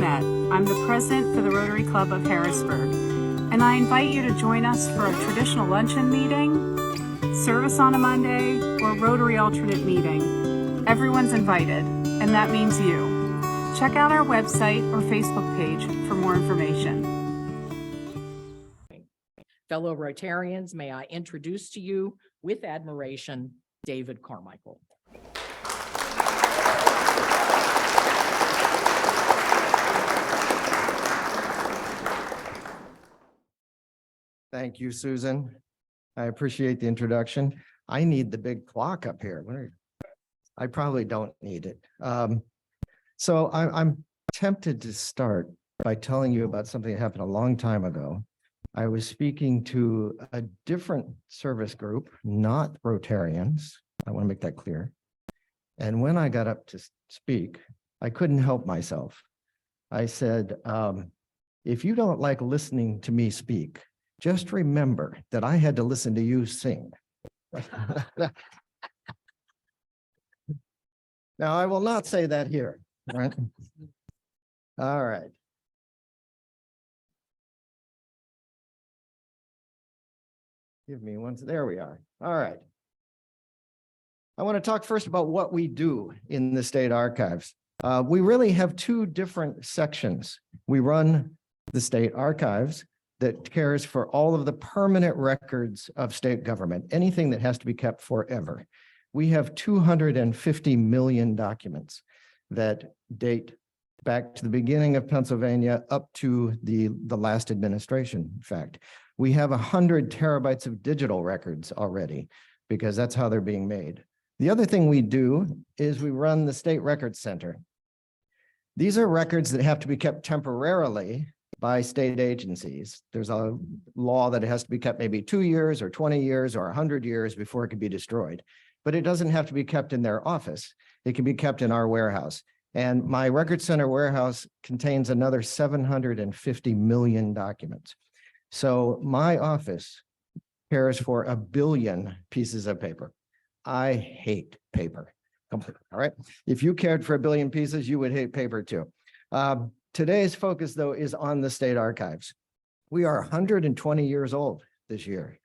Met. I'm the president for the Rotary Club of Harrisburg, and I invite you to join us for a traditional luncheon meeting, service on a Monday, or Rotary alternate meeting. Everyone's invited, and that means you. Check out our website or Facebook page for more information. Fellow Rotarians, may I introduce to you, with admiration, David Carmichael. Thank you, Susan. I appreciate the introduction. I need the big clock up here. I probably don't need it. So I'm tempted to start by telling you about something that happened a long time ago. I was speaking to a different service group, not Rotarians. I want to make that clear. And when I got up to speak, I couldn't help myself. I said, if you don't like listening to me speak, just remember that I had to listen to you sing. Now, I will not say that here. Right? All right. Give me one. There we are. All right. I want to talk first about what we do in the State Archives. We really have two different sections. We run the State Archives that cares for all of the permanent records of state government, anything that has to be kept forever. We have 250 million documents that date back to the beginning of Pennsylvania up to the last administration, in fact. We have 100 terabytes of digital records already because that's how they're being made. The other thing we do is we run the State Records Center. These are records that have to be kept temporarily by state agencies. There's a law that it has to be kept maybe 2 years or 20 years or 100 years before it can be destroyed. But it doesn't have to be kept in their office. It can be kept in our warehouse. And my Record Center warehouse contains another 750 million documents. So my office cares for 1 billion pieces of paper. I hate paper completely, all right? If you cared for 1 billion pieces, you would hate paper too. Today's focus, though, is on the State Archives. We are 120 years old this year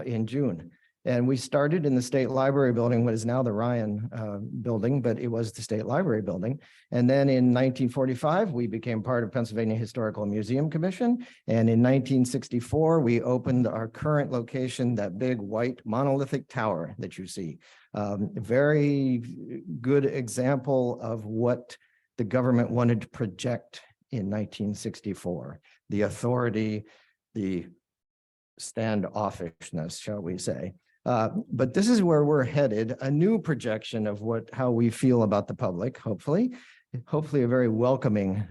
in June. And we started in the State Library building, what is now the Ryan building, but it was the State Library building. And then in 1945, we became part of Pennsylvania Historical Museum Commission. And in 1964, we opened our current location, that big white monolithic tower that you see. Very good example of what the government wanted to project in 1964, the authority, the standoffishness, shall we say. But this is where we're headed, a new projection of how we feel about the public, hopefully a very welcoming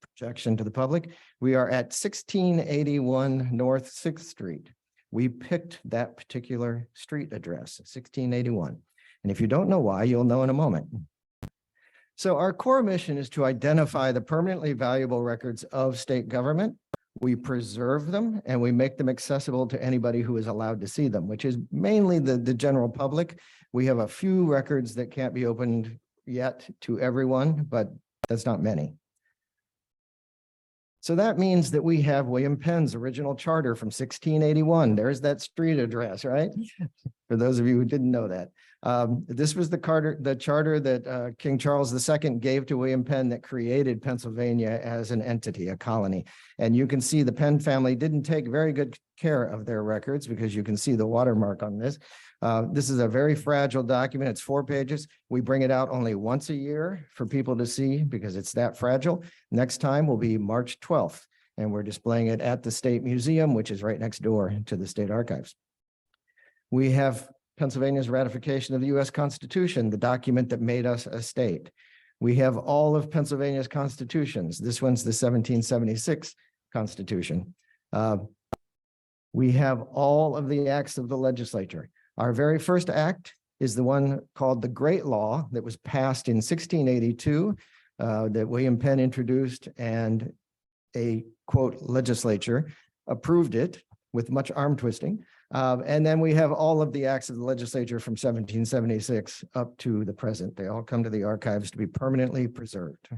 projection to the public. We are at 1681 North 6th Street. We picked that particular street address, 1681. And if you don't know why, you'll know in a moment. So our core mission is to identify the permanently valuable records of state government. We preserve them and we make them accessible to anybody who is allowed to see them, which is mainly the general public. We have a few records that can't be opened yet to everyone, but that's not many. So that means that we have William Penn's original charter from 1681. There's that street address, right? For those of you who didn't know that. This was the charter that King Charles II gave to William Penn that created Pennsylvania as an entity, a colony. And you can see the Penn family didn't take very good care of their records because you can see the watermark on this. This is a very fragile document. It's 4 pages. We bring it out only once a year for people to see because it's that fragile. Next time will be March 12th, and we're displaying it at the State Museum, which is right next door to the State Archives. We have Pennsylvania's ratification of the U.S. Constitution, the document that made us a state. We have all of Pennsylvania's constitutions. This one's the 1776 Constitution. We have all of the acts of the legislature. Our very first act is the one called the Great Law that was passed in 1682 that William Penn introduced, and a, quote, legislature approved it with much arm twisting. And then we have all of the acts of the legislature from 1776 up to the present. They all come to the archives to be permanently preserved.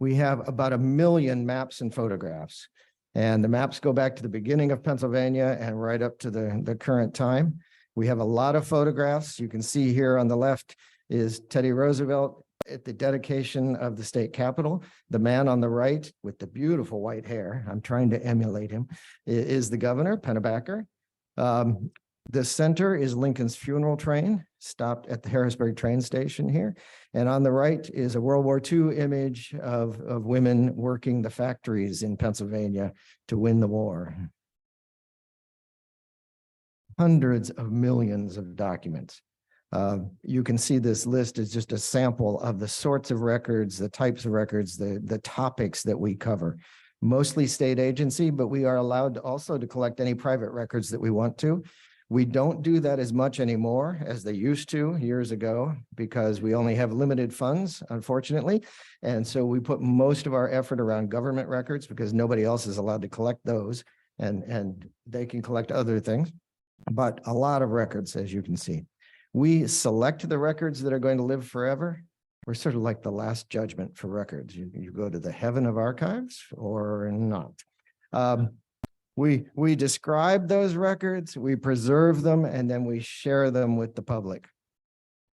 we have about 1 million maps and photographs. And the maps go back to the beginning of Pennsylvania and right up to the current time. We have a lot of photographs. You can see here on the left is Teddy Roosevelt at the dedication of the state capitol. The man on the right with the beautiful white hair, I'm trying to emulate him, is the governor, Pennebaker. The center is Lincoln's funeral train, stopped at the Harrisburg train station here. And on the right is a World War II image of women working the factories in Pennsylvania to win the war. Hundreds of millions of documents. You can see this list is just a sample of the sorts of records, the types of records, the topics that we cover. Mostly state agency, but we are allowed also to collect any private records that we want to. We don't do that as much anymore as they used to years ago because we only have limited funds, unfortunately. And so we put most of our effort around government records because nobody else is allowed to collect those, and they can collect other things. But a lot of records, as you can see. We select the records that are going to live forever. We're sort of like the last judgment for records. You go to the heaven of archives or not. We describe those records, we preserve them, and then we share them with the public.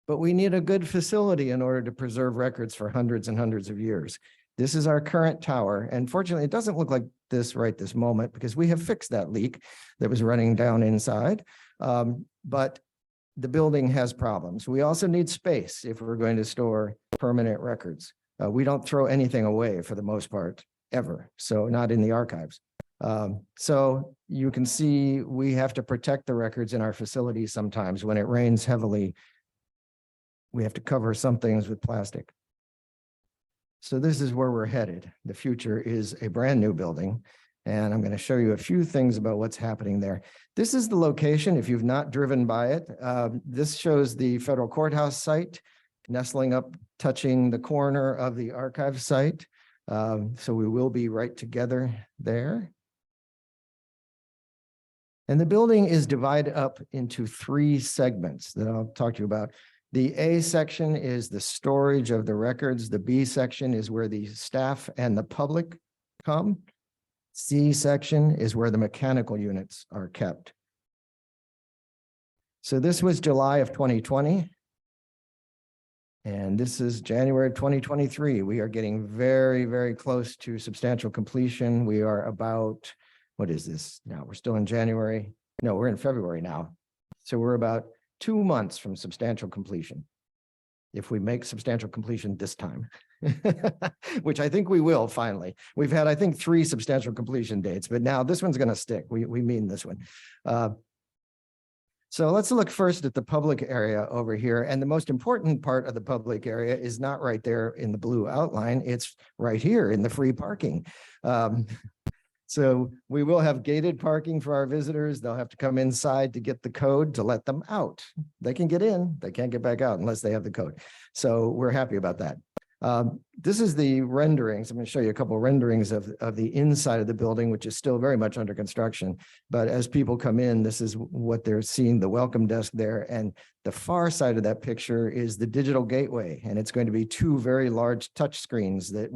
But we need a good facility in order to preserve records for hundreds and hundreds of years. This is our current tower. And fortunately, it doesn't look like this right this moment because we have fixed that leak that was running down inside. But the building has problems. We also need space if we're going to store permanent records. We don't throw anything away for the most part, ever. So not in the archives. So you can see we have to protect the records in our facilities sometimes. When it rains heavily, we have to cover some things with plastic. So this is where we're headed. The future is a brand new building, and I'm going to show you a few things about what's happening there. This is the location, if you've not driven by it. This shows the federal courthouse site, nestling up, touching the corner of the archive site. So we will be right together there. And the building is divided up into 3 segments that I'll talk to you about. The A section is the storage of the records. The B section is where the staff and the public come. C section is where the mechanical units are kept. So this was July of 2020. And this is January of 2023. We are getting very, very close to substantial completion. We are about, what is this now? We're still in January. No, we're in February now. So we're about 2 months from substantial completion. If we make substantial completion this time, which I think we will finally. We've had, I think, 3 substantial completion dates, but now this one's going to stick. We mean this one. So let's look first at the public area over here. And the most important part of the public area is not right there in the blue outline. It's right here in the free parking. So we will have gated parking for our visitors. They'll have to come inside to get the code to let them out. They can get in, they can't get back out unless they have the code. So we're happy about that. This is the renderings. I'm going to show you a couple of renderings of the inside of the building, which is still very much under construction. But as people come in, this is what they're seeing, the welcome desk there. And the far side of that picture is the digital gateway. And it's going to be 2 very large touch screens that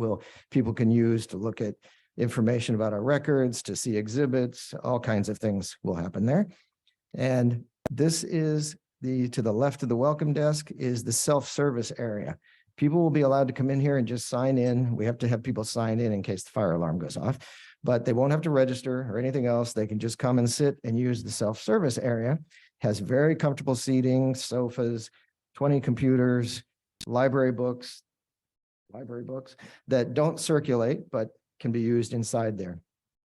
people can use to look at information about our records, to see exhibits, all kinds of things will happen there. And this is to the left of the welcome desk is the self-service area. People will be allowed to come in here and just sign in. We have to have people sign in case the fire alarm goes off, but they won't have to register or anything else. They can just come and sit and use the self-service area. Has very comfortable seating, sofas, 20 computers, library books that don't circulate, but can be used inside there.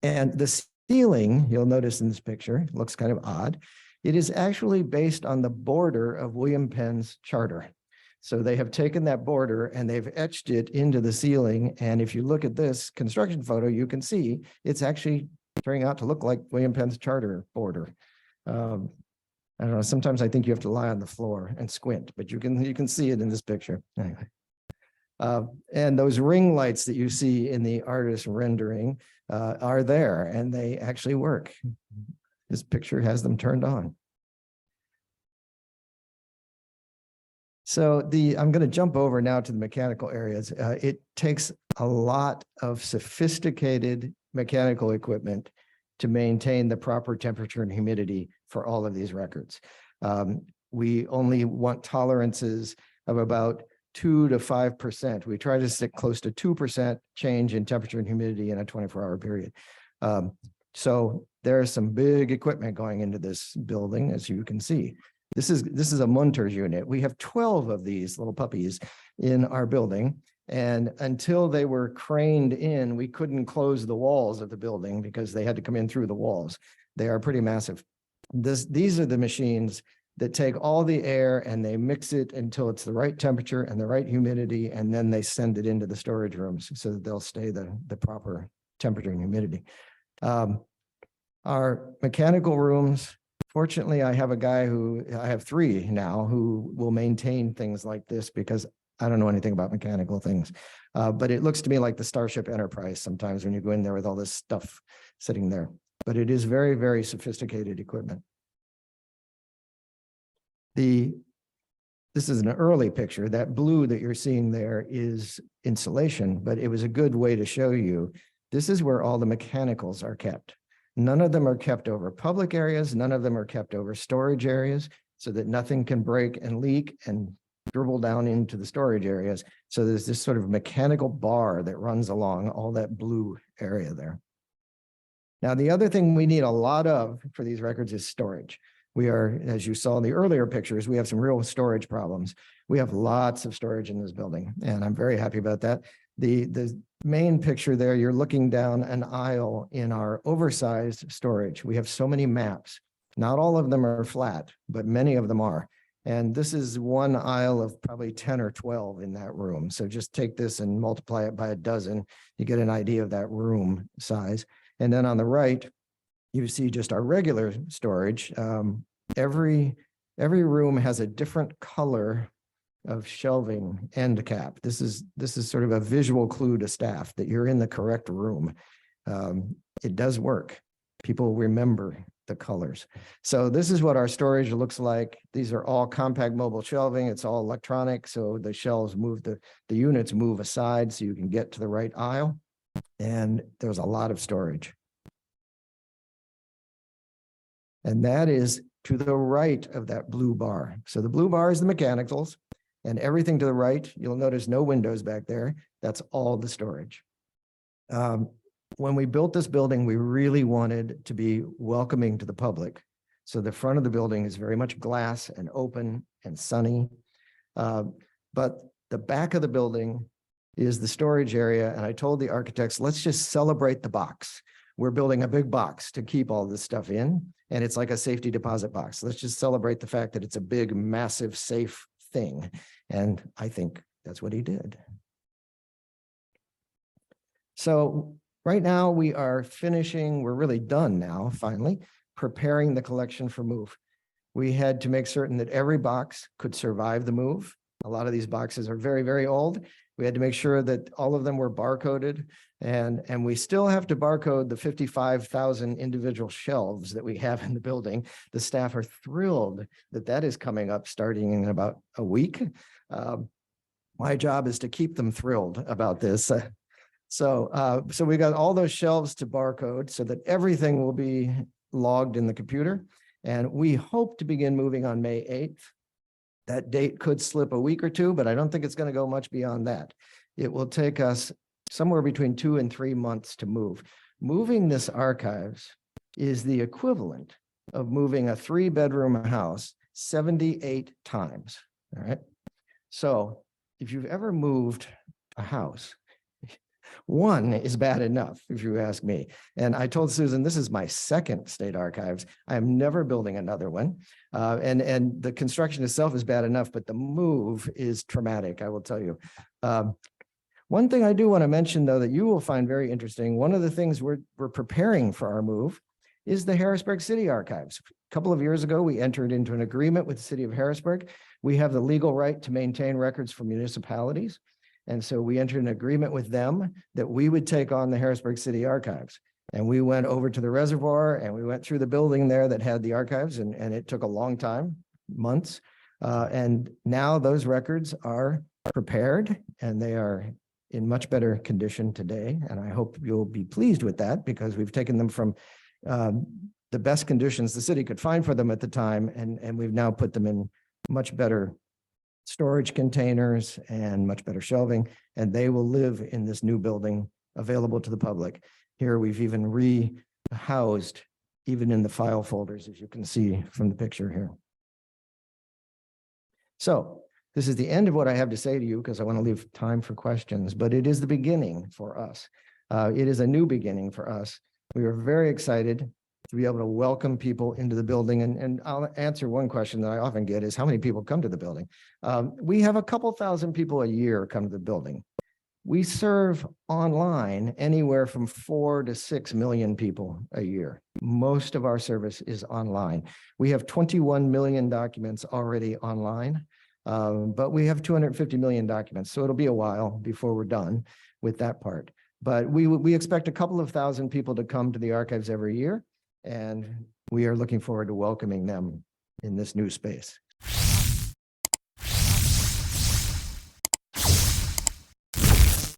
And the ceiling, you'll notice in this picture, looks kind of odd. It is actually based on the border of William Penn's charter. So they have taken that border and they've etched it into the ceiling. And if you look at this construction photo, you can see it's actually turning out to look like William Penn's charter border. I don't know, sometimes I think you have to lie on the floor and squint, but you can see it in this picture. Anyway. And those ring lights that you see in the artist rendering are there, and they actually work. This picture has them turned on. So I'm going to jump over now to the mechanical areas. It takes a lot of sophisticated mechanical equipment to maintain the proper temperature and humidity for all of these records. We only want tolerances of about 2 to 5%. We try to stick close to 2% change in temperature and humidity in a 24-hour period. So there's some big equipment going into this building, as you can see. This is a Munters unit. We have 12 of these little puppies in our building. And until they were craned in, we couldn't close the walls of the building because they had to come in through the walls. They are pretty massive. These are the machines that take all the air and they mix it until it's the right temperature and the right humidity, and then they send it into the storage rooms so that they'll stay the proper temperature and humidity. Our mechanical rooms, fortunately, I have 3 now who will maintain things like this because I don't know anything about mechanical things. But it looks to me like the Starship Enterprise sometimes when you go in there with all this stuff sitting there. But it is very, very sophisticated equipment. This is an early picture. That blue that you're seeing there is insulation, but it was a good way to show you this is where all the mechanicals are kept. None of them are kept over public areas. None of them are kept over storage areas so that nothing can break and leak and dribble down into the storage areas. So there's this sort of mechanical bar that runs along all that blue area there. Now, the other thing we need a lot of for these records is storage. We are, as you saw in the earlier pictures, we have some real storage problems. We have lots of storage in this building, and I'm very happy about that. The main picture there, you're looking down an aisle in our oversized storage. We have so many maps. Not all of them are flat, but many of them are. And this is one aisle of probably 10 or 12 in that room. So just take this and multiply it by a dozen. You get an idea of that room size. And then on the right, you see just our regular storage. Every room has a different color of shelving end cap. This is sort of a visual clue to staff that you're in the correct room. It does work. People remember the colors. So this is what our storage looks like. These are all compact mobile shelving. It's all electronic. So the shelves move, the units move aside so you can get to the right aisle. And there's a lot of storage. And that is to the right of that blue bar. So the blue bar is the mechanicals, and everything to the right, you'll notice no windows back there. That's all the storage. When we built this building, we really wanted to be welcoming to the public. So the front of the building is very much glass and open and sunny. But the back of the building is the storage area. And I told the architects, let's just celebrate the box. We're building a big box to keep all this stuff in. And it's like a safety deposit box. Let's just celebrate the fact that it's a big, massive, safe thing. And I think that's what he did. So right now we are finishing, we're really done now, finally, preparing the collection for move. We had to make certain that every box could survive the move. A lot of these boxes are very, very old. We had to make sure that all of them were barcoded, and we still have to barcode the 55,000 individual shelves that we have in the building. The staff are thrilled that that is coming up starting in about a week. My job is to keep them thrilled about this. So we got all those shelves to barcode so that everything will be logged in the computer. And we hope to begin moving on May 8th. That date could slip a week or two, but I don't think it's going to go much beyond that. It will take us somewhere between 2 and 3 months to move. Moving this archives is the equivalent of moving a 3-bedroom house 78 times. All right. So if you've ever moved a house, 1 is bad enough, if you ask me. And I told Susan, this is my second state archives. I am never building another one. And the construction itself is bad enough, but the move is traumatic, I will tell you. One thing I do want to mention, though, that you will find very interesting, one of the things we're preparing for our move is the Harrisburg City Archives. A couple of years ago, we entered into an agreement with the city of Harrisburg. We have the legal right to maintain records for municipalities. And so we entered an agreement with them that we would take on the Harrisburg City Archives. And we went over to the reservoir and we went through the building there that had the archives, and it took a long time, months. And now those records are prepared and they are in much better condition today. And I hope you'll be pleased with that because we've taken them from the best conditions the city could find for them at the time. And we've now put them in much better storage containers and much better shelving, and they will live in this new building available to the public. Here we've even rehoused even in the file folders, as you can see from the picture here. So this is the end of what I have to say to you because I want to leave time for questions, but it is the beginning for us. It is a new beginning for us. We are very excited to be able to welcome people into the building. And I'll answer one question that I often get is how many people come to the building? We have a couple thousand people a year come to the building. We serve online anywhere from 4 to 6 million people a year. Most of our service is online. We have 21 million documents already online, but we have 250 million documents. So it'll be a while before we're done with that part. But we expect a couple of thousand people to come to the archives every year. And we are looking forward to welcoming them in this new space.